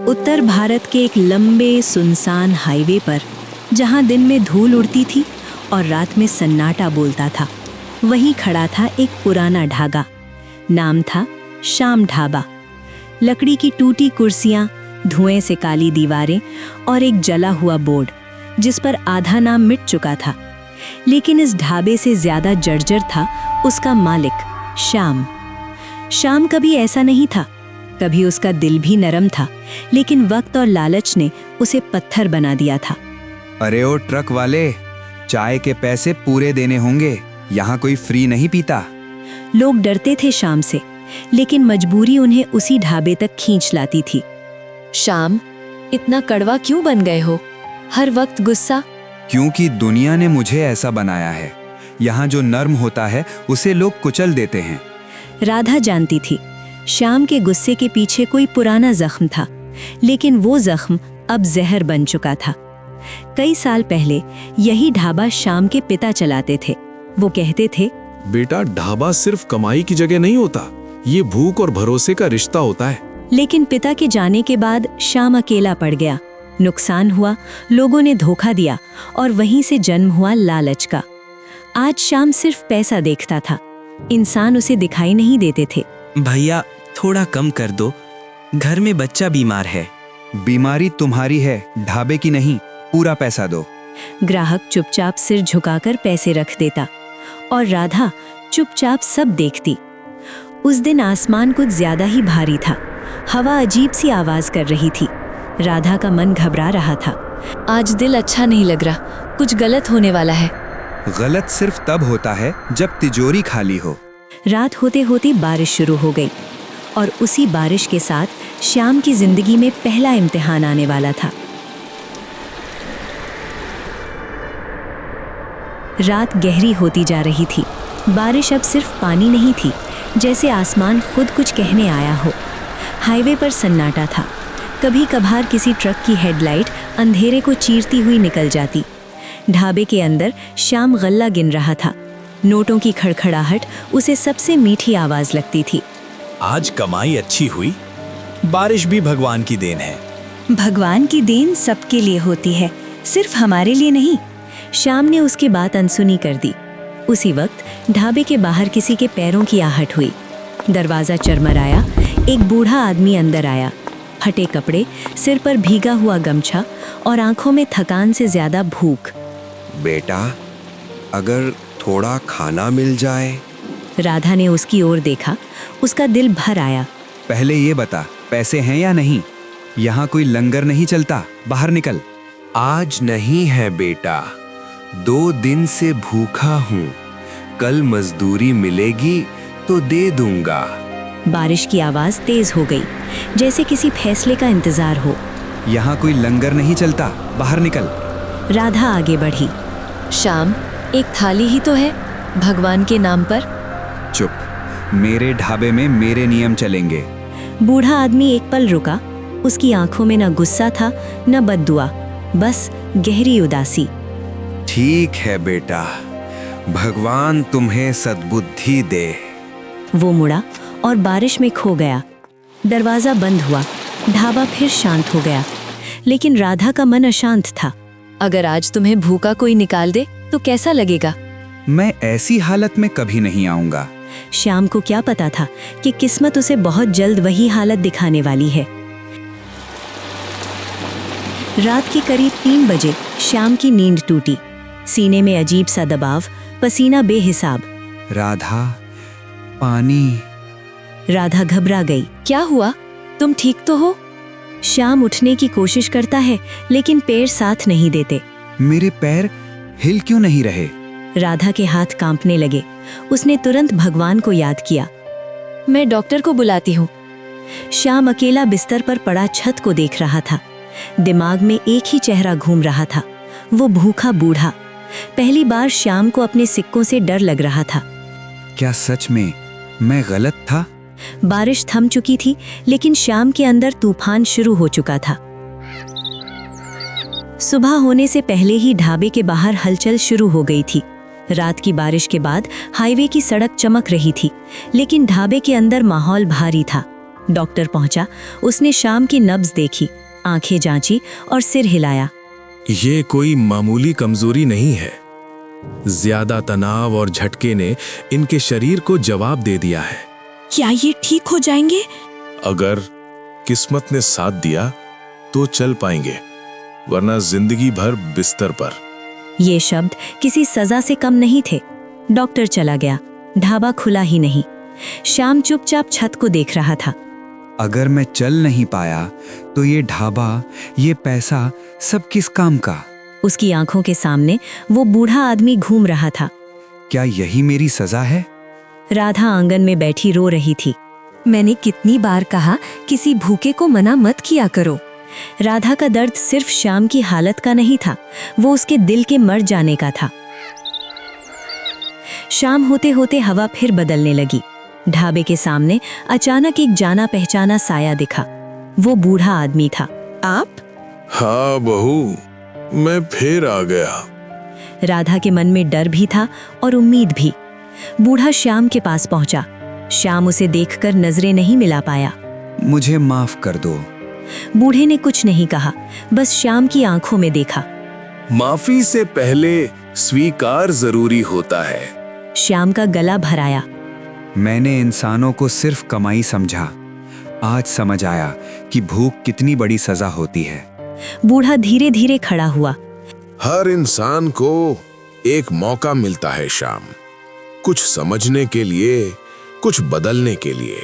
उत्तर भारत के एक लंबे सुनसान हाईवे पर, जहां दिन में धूल उड़ती थी और रात में सन्नाटा बोलता था, वहीं खड़ा था एक पुराना ढाबा। नाम था श्याम ढाबा। लकड़ी की टूटी कुर्सियां, धुएं से काली दीवारें और एक जला हुआ बोर्ड जिस पर आधा नाम मिट चुका था। लेकिन इस ढाबे से ज्यादा जर्जर था उसका मालिक श्याम। श्याम कभी ऐसा नहीं था, कभी उसका दिल भी नरम था, लेकिन वक्त और लालच ने उसे पत्थर बना दिया था। अरे ओ ट्रक वाले, चाय के पैसे पूरे देने होंगे, यहाँ कोई फ्री नहीं पीता। लोग डरते थे श्याम से, लेकिन मजबूरी उन्हें उसी ढाबे तक खींच लाती थी। श्याम, इतना कड़वा क्यों बन गए हो? हर वक्त गुस्सा? क्योंकि दुनिया ने मुझे ऐसा बनाया है। यहाँ जो नर्म होता है उसे लोग कुचल देते हैं। राधा जानती थी श्याम के गुस्से के पीछे कोई पुराना जख्म था, लेकिन वो जख्म अब जहर बन चुका था। कई साल पहले यही ढाबा श्याम के पिता चलाते थे। वो कहते थे, बेटा, ढाबा सिर्फ कमाई की जगह नहीं होता, ये भूख और भरोसे का रिश्ता होता है। लेकिन पिता के जाने के बाद श्याम अकेला पड़ गया। नुकसान हुआ, लोगों ने धोखा दिया और वहीं से जन्म हुआ लालच का। आज श्याम सिर्फ पैसा देखता था, इंसान उसे दिखाई नहीं देते थे। भैया, थोड़ा कम कर दो, घर में बच्चा बीमार है। बीमारी तुम्हारी है, ढाबे की नहीं, पूरा पैसा दो। ग्राहक चुपचाप सिर झुकाकर पैसे रख देता और राधा चुपचाप सब देखती। उस दिन आसमान कुछ ज्यादा ही भारी था। हवा अजीब सी आवाज कर रही थी। राधा का मन घबरा रहा था। आज दिल अच्छा नहीं लग रहा, कुछ गलत होने वाला है। गलत सिर्फ तब होता है जब तिजोरी खाली हो। रात होते होते बारिश शुरू हो गई और उसी बारिश के साथ श्याम की जिंदगी में पहला इम्तिहान आने वाला था। रात गहरी होती जा रही थी। बारिश अब सिर्फ पानी नहीं थी, जैसे आसमान खुद कुछ कहने आया हो। हाईवे पर सन्नाटा था। कभी कभार किसी ट्रक की हेडलाइट अंधेरे को चीरती हुई निकल जाती। ढाबे के अंदर श्याम गल्ला गिन रहा था। नोटों की खड़खड़ाहट उसे सबसे मीठी आवाज लगती थी। आज कमाई अच्छी हुई, बारिश भी भगवान की देन है। भगवान की देन सबके लिए होती है, सिर्फ हमारे लिए नहीं। श्याम ने उसकी बात अनसुनी कर दी। उसी वक्त ढाबे के बाहर किसी के पैरों की आहट हुई। दरवाजा चरमराया। एक बूढ़ा आदमी अंदर आया। फटे कपड़े, सिर पर भीगा हुआ गमछा और आंखों में थकान से ज्यादा भूख। बेटा, अगर थोड़ा खाना मिल जाए। राधा ने उसकी ओर देखा। उसका दिल भर आया। पहले ये बता, पैसे हैं या नहीं? यहाँ कोई लंगर नहीं चलता, बाहर निकल। आज नहीं है बेटा, 2 दिन से भूखा हूँ। कल मजदूरी मिलेगी तो दे दूंगा। बारिश की आवाज तेज हो गई, जैसे किसी फैसले का इंतजार हो। यहाँ कोई लंगर नहीं चलता, बाहर निकल। राधा आगे बढ़ी। श्याम, एक थाली ही तो है, भगवान के नाम पर। चुप, मेरे ढाबे में मेरे नियम चलेंगे। बूढ़ा आदमी एक पल रुका। उसकी आंखों में न गुस्सा था न बद्दुआ, बस गहरी उदासी। ठीक है बेटा, भगवान तुम्हें सद्बुद्धि दे। वो मुड़ा और बारिश में खो गया। दरवाजा बंद हुआ। ढाबा फिर शांत हो गया, लेकिन राधा का मन अशांत था। अगर आज तुम्हें भूखा कोई निकाल दे तो कैसा लगेगा? मैं ऐसी हालत में कभी नहीं आऊंगा। श्याम को क्या पता था कि किस्मत उसे बहुत जल्द वही हालत दिखाने वाली है। रात के करीब 3 बजे श्याम की नींद टूटी। सीने में अजीब सा दबाव, पसीना बेहिसाब। राधा, पानी। राधा घबरा गई। क्या हुआ? तुम ठीक तो हो? श्याम उठने की कोशिश करता है, लेकिन पैर साथ नहीं देते। मेरे पैर हिल क्यों नहीं रहे? राधा के हाथ कांपने लगे। उसने तुरंत भगवान को याद किया। मैं डॉक्टर को बुलाती हूँ। श्याम अकेला बिस्तर पर पड़ा छत को देख रहा था। दिमाग में एक ही चेहरा घूम रहा था, वो भूखा बूढ़ा। पहली बार श्याम को अपने सिक्कों से डर लग रहा था। क्या सच में मैं गलत था? बारिश थम चुकी थी, लेकिन श्याम के अंदर तूफान शुरू हो चुका था। सुबह होने से पहले ही ढाबे के बाहर हलचल शुरू हो गई थी। रात की बारिश के बाद हाईवे की सड़क चमक रही थी, लेकिन ढाबे के अंदर माहौल भारी था। डॉक्टर पहुंचा। उसने श्याम की नब्ज देखी, आंखें जांची और सिर हिलाया। ये कोई मामूली कमजोरी नहीं है। ज्यादा तनाव और झटके ने इनके शरीर को जवाब दे दिया है। क्या ये ठीक हो जाएंगे? अगर किस्मत ने साथ दिया तो चल पाएंगे, वरना जिंदगी भर बिस्तर पर। ये शब्द किसी सजा से कम नहीं थे। डॉक्टर चला गया, ढाबा खुला ही नहीं। श्याम चुपचाप छत को देख रहा था। अगर मैं चल नहीं पाया तो ये ढाबा, ये पैसा सब किस काम का? उसकी आंखों के सामने वो बूढ़ा आदमी घूम रहा था। क्या यही मेरी सजा है? राधा आंगन में बैठी रो रही थी। मैंने कितनी बार कहा किसी भूखे को मना मत किया करो। राधा का दर्द सिर्फ श्याम की हालत का नहीं था, वो उसके दिल के मर जाने का था। शाम होते होते हवा फिर बदलने लगी। ढाबे के सामने अचानक एक जाना पहचाना साया दिखा। वो बूढ़ा आदमी था। आप? हाँ बहू, मैं फिर आ गया। राधा के मन में डर भी था और उम्मीद भी। बूढ़ा श्याम के पास पहुंचा। श्याम उसे देखकर नजरें नहीं मिला पाया। मुझे माफ कर दो। बूढ़े ने कुछ नहीं कहा, बस श्याम की आंखों में देखा। माफी से पहले स्वीकार जरूरी होता है। श्याम का गला भर आया। मैंने इंसानों को सिर्फ कमाई समझा। आज समझ आया कि भूख कितनी बड़ी सजा होती है। बूढ़ा धीरे धीरे खड़ा हुआ। हर इंसान को एक मौका मिलता है श्याम, कुछ समझने के लिए, कुछ बदलने के लिए।